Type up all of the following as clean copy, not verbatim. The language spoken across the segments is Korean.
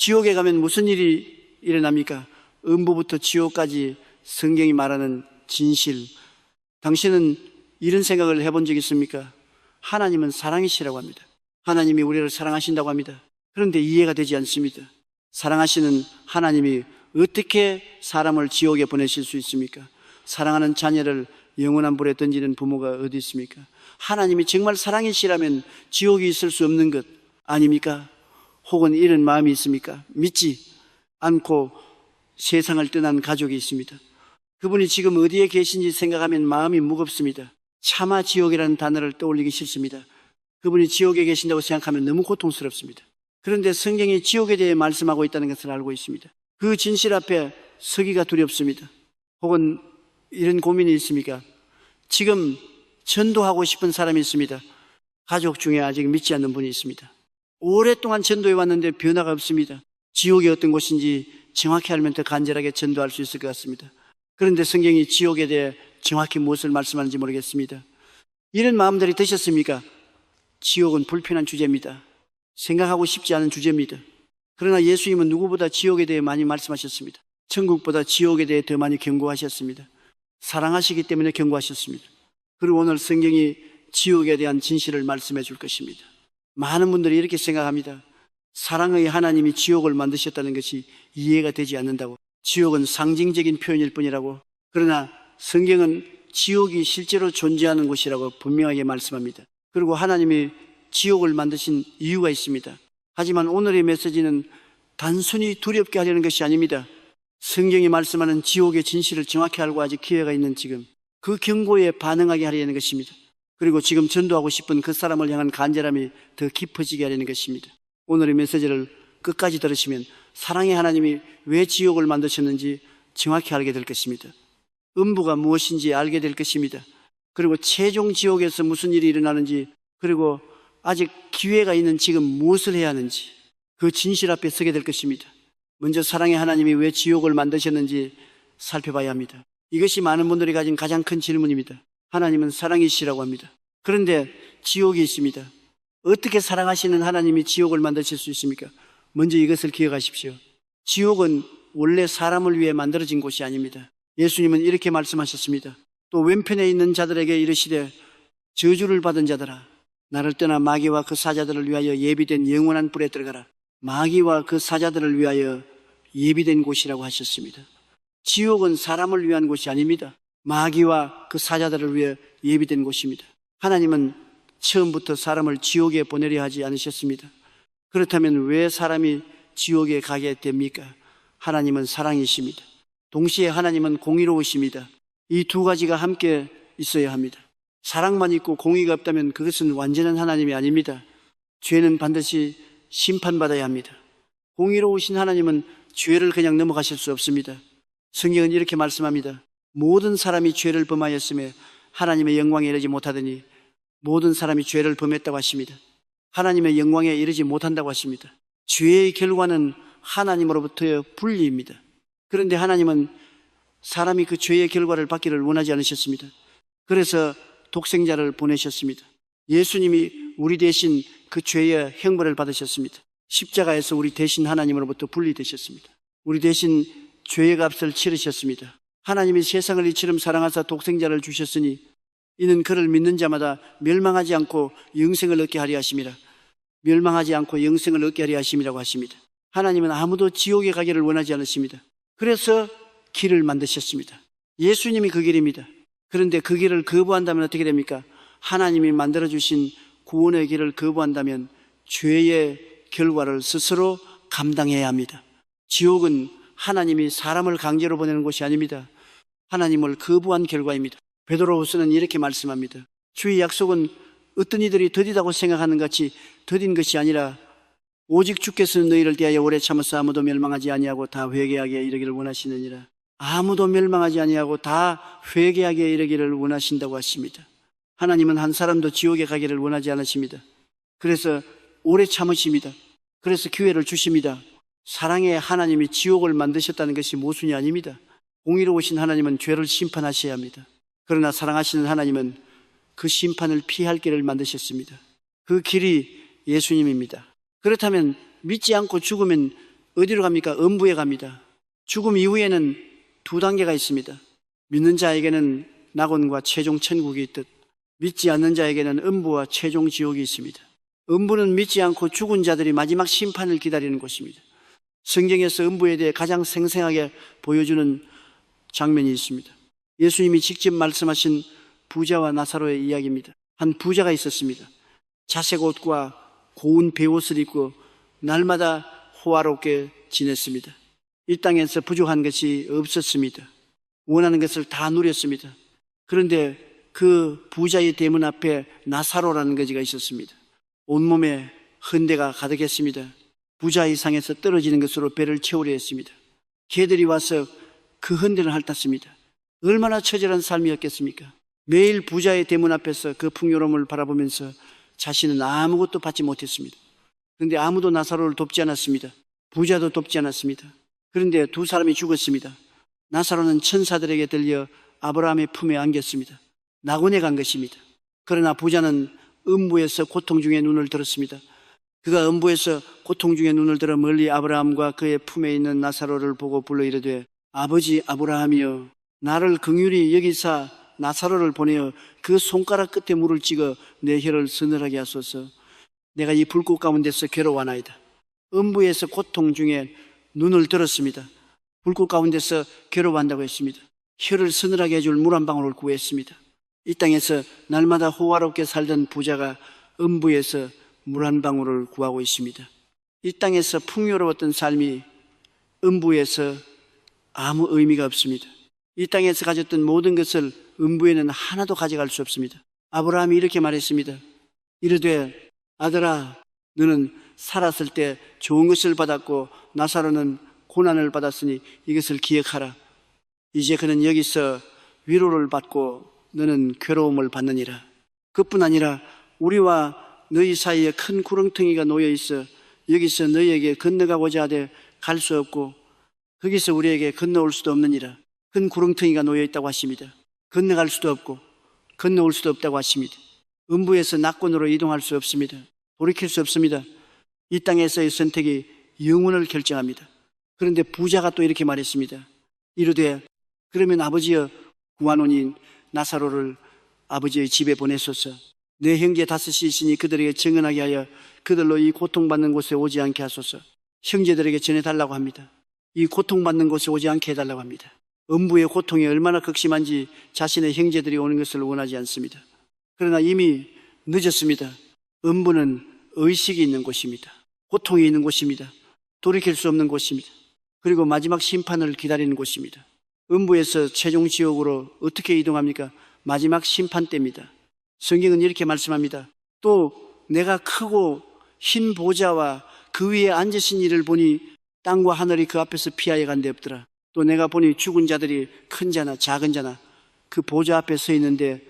지옥에 가면 무슨 일이 일어납니까? 음부부터 지옥까지 성경이 말하는 진실. 당신은 이런 생각을 해본 적 있습니까? 하나님은 사랑이시라고 합니다. 하나님이 우리를 사랑하신다고 합니다. 그런데 이해가 되지 않습니다. 사랑하시는 하나님이 어떻게 사람을 지옥에 보내실 수 있습니까? 사랑하는 자녀를 영원한 불에 던지는 부모가 어디 있습니까? 하나님이 정말 사랑이시라면 지옥이 있을 수 없는 것 아닙니까? 혹은 이런 마음이 있습니까? 믿지 않고 세상을 떠난 가족이 있습니다. 그분이 지금 어디에 계신지 생각하면 마음이 무겁습니다. 차마 지옥이라는 단어를 떠올리기 싫습니다. 그분이 지옥에 계신다고 생각하면 너무 고통스럽습니다. 그런데 성경이 지옥에 대해 말씀하고 있다는 것을 알고 있습니다. 그 진실 앞에 서기가 두렵습니다. 혹은 이런 고민이 있습니까? 지금 전도하고 싶은 사람이 있습니다. 가족 중에 아직 믿지 않는 분이 있습니다. 오랫동안 전도해 왔는데 변화가 없습니다. 지옥이 어떤 곳인지 정확히 알면 더 간절하게 전도할 수 있을 것 같습니다. 그런데 성경이 지옥에 대해 정확히 무엇을 말씀하는지 모르겠습니다. 이런 마음들이 드셨습니까? 지옥은 불편한 주제입니다. 생각하고 싶지 않은 주제입니다. 그러나 예수님은 누구보다 지옥에 대해 많이 말씀하셨습니다. 천국보다 지옥에 대해 더 많이 경고하셨습니다. 사랑하시기 때문에 경고하셨습니다. 그리고 오늘 성경이 지옥에 대한 진실을 말씀해 줄 것입니다. 많은 분들이 이렇게 생각합니다. 사랑의 하나님이 지옥을 만드셨다는 것이 이해가 되지 않는다고. 지옥은 상징적인 표현일 뿐이라고. 그러나 성경은 지옥이 실제로 존재하는 곳이라고 분명하게 말씀합니다. 그리고 하나님이 지옥을 만드신 이유가 있습니다. 하지만 오늘의 메시지는 단순히 두렵게 하려는 것이 아닙니다. 성경이 말씀하는 지옥의 진실을 정확히 알고 아직 기회가 있는 지금 그 경고에 반응하게 하려는 것입니다. 그리고 지금 전도하고 싶은 그 사람을 향한 간절함이 더 깊어지게 하려는 것입니다. 오늘의 메시지를 끝까지 들으시면 사랑의 하나님이 왜 지옥을 만드셨는지 정확히 알게 될 것입니다. 음부가 무엇인지 알게 될 것입니다. 그리고 최종 지옥에서 무슨 일이 일어나는지, 그리고 아직 기회가 있는 지금 무엇을 해야 하는지 그 진실 앞에 서게 될 것입니다. 먼저 사랑의 하나님이 왜 지옥을 만드셨는지 살펴봐야 합니다. 이것이 많은 분들이 가진 가장 큰 질문입니다. 하나님은 사랑이시라고 합니다. 그런데 지옥이 있습니다. 어떻게 사랑하시는 하나님이 지옥을 만드실 수 있습니까? 먼저 이것을 기억하십시오. 지옥은 원래 사람을 위해 만들어진 곳이 아닙니다. 예수님은 이렇게 말씀하셨습니다. 또 왼편에 있는 자들에게 이르시되 저주를 받은 자들아, 나를 떠나 마귀와 그 사자들을 위하여 예비된 영원한 불에 들어가라. 마귀와 그 사자들을 위하여 예비된 곳이라고 하셨습니다. 지옥은 사람을 위한 곳이 아닙니다. 마귀와 그 사자들을 위해 예비된 곳입니다. 하나님은 처음부터 사람을 지옥에 보내려 하지 않으셨습니다. 그렇다면 왜 사람이 지옥에 가게 됩니까? 하나님은 사랑이십니다. 동시에 하나님은 공의로우십니다. 이 두 가지가 함께 있어야 합니다. 사랑만 있고 공의가 없다면 그것은 완전한 하나님이 아닙니다. 죄는 반드시 심판받아야 합니다. 공의로우신 하나님은 죄를 그냥 넘어가실 수 없습니다. 성경은 이렇게 말씀합니다. 모든 사람이 죄를 범하였으며 하나님의 영광에 이르지 못하더니 모든 사람이 죄를 범했다고 하십니다. 하나님의 영광에 이르지 못한다고 하십니다. 죄의 결과는 하나님으로부터의 분리입니다. 그런데 하나님은 사람이 그 죄의 결과를 받기를 원하지 않으셨습니다. 그래서 독생자를 보내셨습니다. 예수님이 우리 대신 그 죄의 형벌을 받으셨습니다. 십자가에서 우리 대신 하나님으로부터 분리되셨습니다. 우리 대신 죄의 값을 치르셨습니다. 하나님이 세상을 이처럼 사랑하사 독생자를 주셨으니 이는 그를 믿는 자마다 멸망하지 않고 영생을 얻게 하려 하심이라. 멸망하지 않고 영생을 얻게 하려 하심이라고 하십니다. 하나님은 아무도 지옥에 가기를 원하지 않으십니다. 그래서 길을 만드셨습니다. 예수님이 그 길입니다. 그런데 그 길을 거부한다면 어떻게 됩니까? 하나님이 만들어주신 구원의 길을 거부한다면 죄의 결과를 스스로 감당해야 합니다. 지옥은 하나님이 사람을 강제로 보내는 곳이 아닙니다. 하나님을 거부한 결과입니다. 베드로후서는 이렇게 말씀합니다. 주의 약속은 어떤 이들이 더디다고 생각하는 같이 더딘 것이 아니라 오직 주께서는 너희를 대하여 오래 참으사 아무도 멸망하지 아니하고 다 회개하게 이르기를 원하시느니라. 아무도 멸망하지 아니하고 다 회개하게 이르기를 원하신다고 하십니다. 하나님은 한 사람도 지옥에 가기를 원하지 않으십니다. 그래서 오래 참으십니다. 그래서 기회를 주십니다. 사랑의 하나님이 지옥을 만드셨다는 것이 모순이 아닙니다. 공의로우신 하나님은 죄를 심판하셔야 합니다. 그러나 사랑하시는 하나님은 그 심판을 피할 길을 만드셨습니다. 그 길이 예수님입니다. 그렇다면 믿지 않고 죽으면 어디로 갑니까? 음부에 갑니다. 죽음 이후에는 두 단계가 있습니다. 믿는 자에게는 낙원과 최종 천국이 있듯 믿지 않는 자에게는 음부와 최종 지옥이 있습니다. 음부는 믿지 않고 죽은 자들이 마지막 심판을 기다리는 곳입니다. 성경에서 음부에 대해 가장 생생하게 보여주는 장면이 있습니다. 예수님이 직접 말씀하신 부자와 나사로의 이야기입니다. 한 부자가 있었습니다. 자색 옷과 고운 베옷을 입고 날마다 호화롭게 지냈습니다. 이 땅에서 부족한 것이 없었습니다. 원하는 것을 다 누렸습니다. 그런데 그 부자의 대문 앞에 나사로라는 거지가 있었습니다. 온몸에 흔대가 가득했습니다. 부자의 상에서 떨어지는 것으로 배를 채우려 했습니다. 개들이 와서 그 흔대를 핥았습니다. 얼마나 처절한 삶이었겠습니까? 매일 부자의 대문 앞에서 그 풍요로움을 바라보면서 자신은 아무것도 받지 못했습니다. 그런데 아무도 나사로를 돕지 않았습니다. 부자도 돕지 않았습니다. 그런데 두 사람이 죽었습니다. 나사로는 천사들에게 들려 아브라함의 품에 안겼습니다. 낙원에 간 것입니다. 그러나 부자는 음부에서 고통 중에 눈을 들었습니다. 그가 음부에서 고통 중에 눈을 들어 멀리 아브라함과 그의 품에 있는 나사로를 보고 불러 이르되 아버지 아브라함이여 나를 긍휼히 여기사 나사로를 보내어 그 손가락 끝에 물을 찍어 내 혀를 서늘하게 하소서. 내가 이 불꽃 가운데서 괴로워하나이다. 음부에서 고통 중에 눈을 들었습니다. 불꽃 가운데서 괴로워한다고 했습니다. 혀를 서늘하게 해줄 물 한 방울을 구했습니다. 이 땅에서 날마다 호화롭게 살던 부자가 음부에서 물 한 방울을 구하고 있습니다. 이 땅에서 풍요로웠던 삶이 음부에서 아무 의미가 없습니다. 이 땅에서 가졌던 모든 것을 음부에는 하나도 가져갈 수 없습니다. 아브라함이 이렇게 말했습니다. 이르되 아들아 너는 살았을 때 좋은 것을 받았고 나사로는 고난을 받았으니 이것을 기억하라. 이제 그는 여기서 위로를 받고 너는 괴로움을 받느니라. 그뿐 아니라 우리와 너희 사이에 큰 구렁텅이가 놓여 있어 여기서 너희에게 건너가고자 하되 갈 수 없고 거기서 우리에게 건너올 수도 없느니라. 큰 구렁텅이가 놓여 있다고 하십니다. 건너갈 수도 없고 건너올 수도 없다고 하십니다. 음부에서 낙원으로 이동할 수 없습니다. 돌이킬 수 없습니다. 이 땅에서의 선택이 영혼을 결정합니다. 그런데 부자가 또 이렇게 말했습니다. 이르되 그러면 아버지여 구하노니 나사로를 아버지의 집에 보내소서. 내 형제 다섯이 있으니 그들에게 증언하게 하여 그들로 이 고통받는 곳에 오지 않게 하소서. 형제들에게 전해달라고 합니다. 이 고통받는 곳에 오지 않게 해달라고 합니다. 음부의 고통이 얼마나 극심한지 자신의 형제들이 오는 것을 원하지 않습니다. 그러나 이미 늦었습니다. 음부는 의식이 있는 곳입니다. 고통이 있는 곳입니다. 돌이킬 수 없는 곳입니다. 그리고 마지막 심판을 기다리는 곳입니다. 음부에서 최종 지옥으로 어떻게 이동합니까? 마지막 심판 때입니다. 성경은 이렇게 말씀합니다. 또 내가 크고 흰 보좌와 그 위에 앉으신 이를 보니 땅과 하늘이 그 앞에서 피하여 간 데 없더라. 또 내가 보니 죽은 자들이 큰 자나 작은 자나 그 보좌 앞에 서 있는데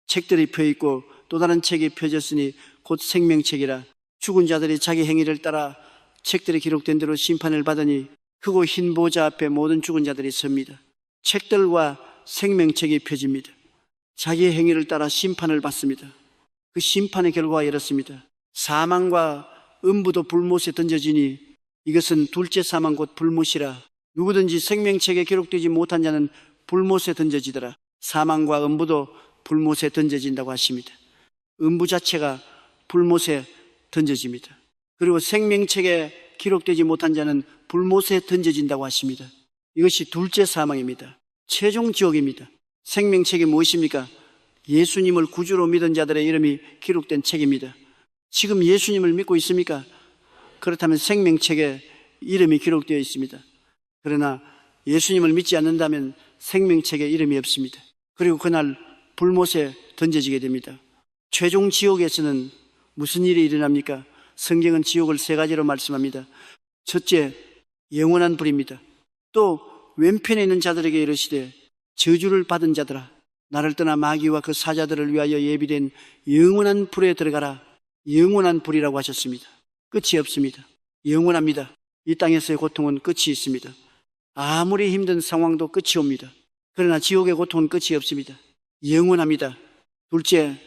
책들이 펴 있고 또 다른 책이 펴졌으니 곧 생명책이라. 죽은 자들이 자기 행위를 따라 책들이 기록된 대로 심판을 받으니 크고 흰 보좌 앞에 모든 죽은 자들이 섭니다. 책들과 생명책이 펴집니다. 자기의 행위를 따라 심판을 받습니다. 그 심판의 결과가 이렇습니다. 사망과 음부도 불못에 던져지니 이것은 둘째 사망 곧 불못이라. 누구든지 생명책에 기록되지 못한 자는 불못에 던져지더라. 사망과 음부도 불못에 던져진다고 하십니다. 음부 자체가 불못에 던져집니다. 그리고 생명책에 기록되지 못한 자는 불못에 던져진다고 하십니다. 이것이 둘째 사망입니다. 최종 지옥입니다. 생명책이 무엇입니까? 예수님을 구주로 믿은 자들의 이름이 기록된 책입니다. 지금 예수님을 믿고 있습니까? 그렇다면 생명책에 이름이 기록되어 있습니다. 그러나 예수님을 믿지 않는다면 생명책에 이름이 없습니다. 그리고 그날 불못에 던져지게 됩니다. 최종 지옥에서는 무슨 일이 일어납니까? 성경은 지옥을 세 가지로 말씀합니다. 첫째, 영원한 불입니다. 또 왼편에 있는 자들에게 이르시되 저주를 받은 자들아 나를 떠나 마귀와 그 사자들을 위하여 예비된 영원한 불에 들어가라. 영원한 불이라고 하셨습니다. 끝이 없습니다. 영원합니다. 이 땅에서의 고통은 끝이 있습니다. 아무리 힘든 상황도 끝이 옵니다. 그러나 지옥의 고통은 끝이 없습니다. 영원합니다. 둘째,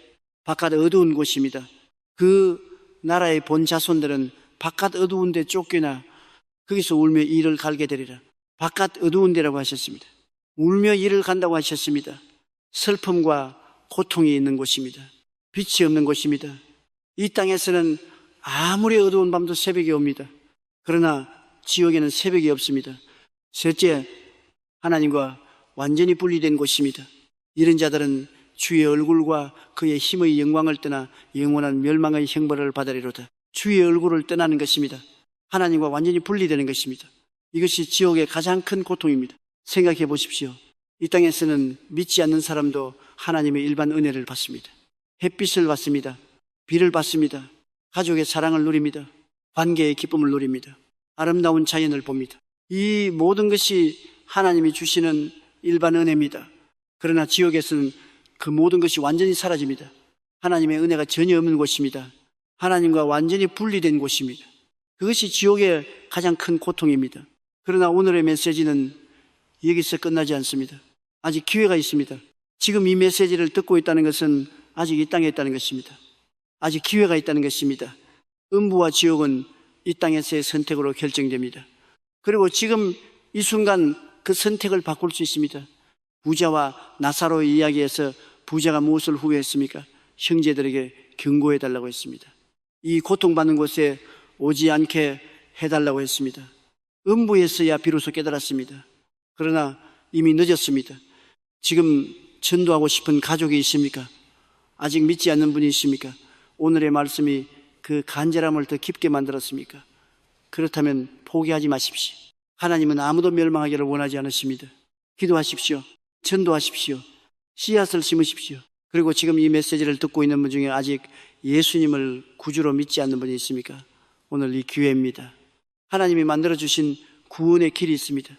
바깥 어두운 곳입니다. 그 나라의 본 자손들은 바깥 어두운 데 쫓겨나 거기서 울며 이를 갈게 되리라. 바깥 어두운 데라고 하셨습니다. 울며 이를 간다고 하셨습니다. 슬픔과 고통이 있는 곳입니다. 빛이 없는 곳입니다. 이 땅에서는 아무리 어두운 밤도 새벽이 옵니다. 그러나 지옥에는 새벽이 없습니다. 셋째, 하나님과 완전히 분리된 곳입니다. 이런 자들은 주의 얼굴과 그의 힘의 영광을 떠나 영원한 멸망의 형벌을 받으리로다. 주의 얼굴을 떠나는 것입니다. 하나님과 완전히 분리되는 것입니다. 이것이 지옥의 가장 큰 고통입니다. 생각해 보십시오. 이 땅에서는 믿지 않는 사람도 하나님의 일반 은혜를 받습니다. 햇빛을 받습니다. 비를 받습니다. 가족의 사랑을 누립니다. 관계의 기쁨을 누립니다. 아름다운 자연을 봅니다. 이 모든 것이 하나님이 주시는 일반 은혜입니다. 그러나 지옥에서는 그 모든 것이 완전히 사라집니다. 하나님의 은혜가 전혀 없는 곳입니다. 하나님과 완전히 분리된 곳입니다. 그것이 지옥의 가장 큰 고통입니다. 그러나 오늘의 메시지는 여기서 끝나지 않습니다. 아직 기회가 있습니다. 지금 이 메시지를 듣고 있다는 것은 아직 이 땅에 있다는 것입니다. 아직 기회가 있다는 것입니다. 음부와 지옥은 이 땅에서의 선택으로 결정됩니다. 그리고 지금 이 순간 그 선택을 바꿀 수 있습니다. 부자와 나사로의 이야기에서 부자가 무엇을 후회했습니까? 형제들에게 경고해 달라고 했습니다. 이 고통받는 곳에 오지 않게 해달라고 했습니다. 음부에서야 비로소 깨달았습니다. 그러나 이미 늦었습니다. 지금 전도하고 싶은 가족이 있습니까? 아직 믿지 않는 분이 있습니까? 오늘의 말씀이 그 간절함을 더 깊게 만들었습니까? 그렇다면 포기하지 마십시오. 하나님은 아무도 멸망하기를 원하지 않으십니다. 기도하십시오. 전도하십시오. 씨앗을 심으십시오. 그리고 지금 이 메시지를 듣고 있는 분 중에 아직 예수님을 구주로 믿지 않는 분이 있습니까? 오늘 이 기회입니다. 하나님이 만들어주신 구원의 길이 있습니다.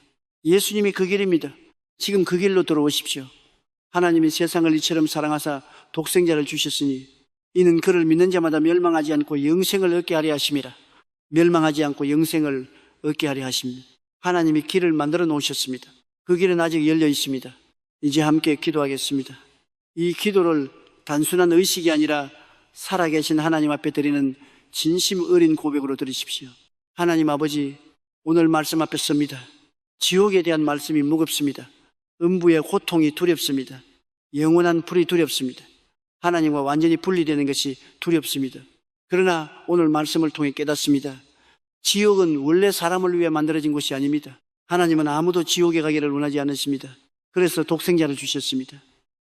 예수님이 그 길입니다. 지금 그 길로 들어오십시오. 하나님이 세상을 이처럼 사랑하사 독생자를 주셨으니 이는 그를 믿는 자마다 멸망하지 않고 영생을 얻게 하려 하심이라. 멸망하지 않고 영생을 얻게 하려 하십니다. 하나님이 길을 만들어 놓으셨습니다. 그 길은 아직 열려 있습니다. 이제 함께 기도하겠습니다. 이 기도를 단순한 의식이 아니라 살아계신 하나님 앞에 드리는 진심 어린 고백으로 드리십시오. 하나님 아버지, 오늘 말씀 앞에 섭니다. 지옥에 대한 말씀이 무겁습니다. 음부의 고통이 두렵습니다. 영원한 불이 두렵습니다. 하나님과 완전히 분리되는 것이 두렵습니다. 그러나 오늘 말씀을 통해 깨닫습니다. 지옥은 원래 사람을 위해 만들어진 곳이 아닙니다. 하나님은 아무도 지옥에 가기를 원하지 않으십니다. 그래서 독생자를 주셨습니다.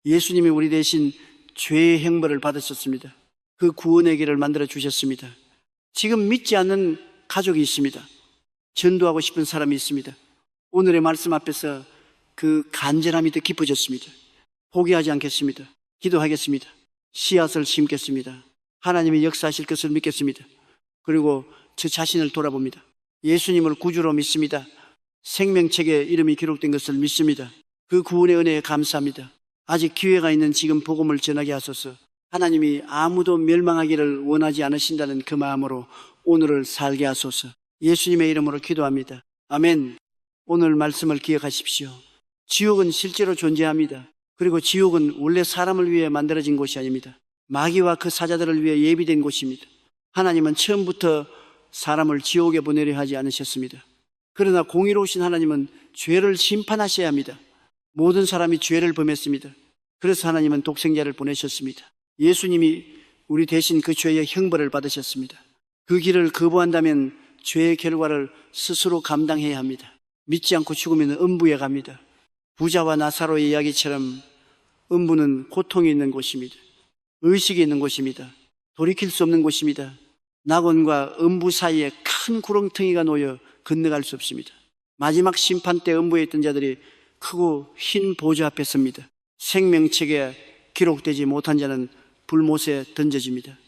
예수님이 우리 대신 죄의 형벌을 받으셨습니다. 그 구원의 길을 만들어 주셨습니다. 지금 믿지 않는 가족이 있습니다. 전도하고 싶은 사람이 있습니다. 오늘의 말씀 앞에서 그 간절함이 더 깊어졌습니다. 포기하지 않겠습니다. 기도하겠습니다. 씨앗을 심겠습니다. 하나님이 역사하실 것을 믿겠습니다. 그리고 저 자신을 돌아봅니다. 예수님을 구주로 믿습니다. 생명책에 이름이 기록된 것을 믿습니다. 그 구원의 은혜에 감사합니다. 아직 기회가 있는 지금 복음을 전하게 하소서. 하나님이 아무도 멸망하기를 원하지 않으신다는 그 마음으로 오늘을 살게 하소서. 예수님의 이름으로 기도합니다. 아멘. 오늘 말씀을 기억하십시오. 지옥은 실제로 존재합니다. 그리고 지옥은 원래 사람을 위해 만들어진 곳이 아닙니다. 마귀와 그 사자들을 위해 예비된 곳입니다. 하나님은 처음부터 사람을 지옥에 보내려 하지 않으셨습니다. 그러나 공의로우신 하나님은 죄를 심판하셔야 합니다. 모든 사람이 죄를 범했습니다. 그래서 하나님은 독생자를 보내셨습니다. 예수님이 우리 대신 그 죄의 형벌을 받으셨습니다. 그 길을 거부한다면 죄의 결과를 스스로 감당해야 합니다. 믿지 않고 죽으면 음부에 갑니다. 부자와 나사로의 이야기처럼 음부는 고통이 있는 곳입니다. 의식이 있는 곳입니다. 돌이킬 수 없는 곳입니다. 낙원과 음부 사이에 큰 구렁텅이가 놓여 건너갈 수 없습니다. 마지막 심판 때 음부에 있던 자들이 크고 흰 보좌 앞에 섭니다. 생명책에 기록되지 못한 자는 불못에 던져집니다.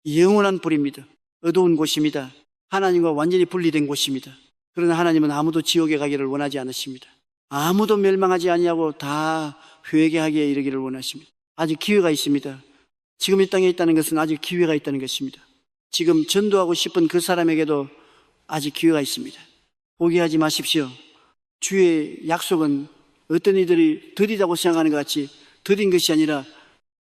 영원한 불입니다. 어두운 곳입니다. 하나님과 완전히 분리된 곳입니다. 그러나 하나님은 아무도 지옥에 가기를 원하지 않으십니다. 아무도 멸망하지 아니하고 다 회개하기에 이르기를 원하십니다. 아직 기회가 있습니다. 지금 이 땅에 있다는 것은 아직 기회가 있다는 것입니다. 지금 전도하고 싶은 그 사람에게도 아직 기회가 있습니다. 포기하지 마십시오. 주의 약속은 어떤 이들이 더디다고 생각하는 것 같이 더딘 것이 아니라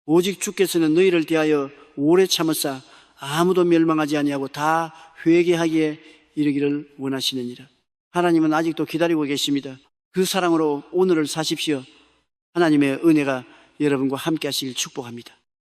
오직 주께서는 너희를 대하여 오래 참으사 아무도 멸망하지 아니하고 다 회개하기에 이르기를 원하시느니라. 하나님은 아직도 기다리고 계십니다. 그 사랑으로 오늘을 사십시오. 하나님의 은혜가 여러분과 함께 하시길 축복합니다.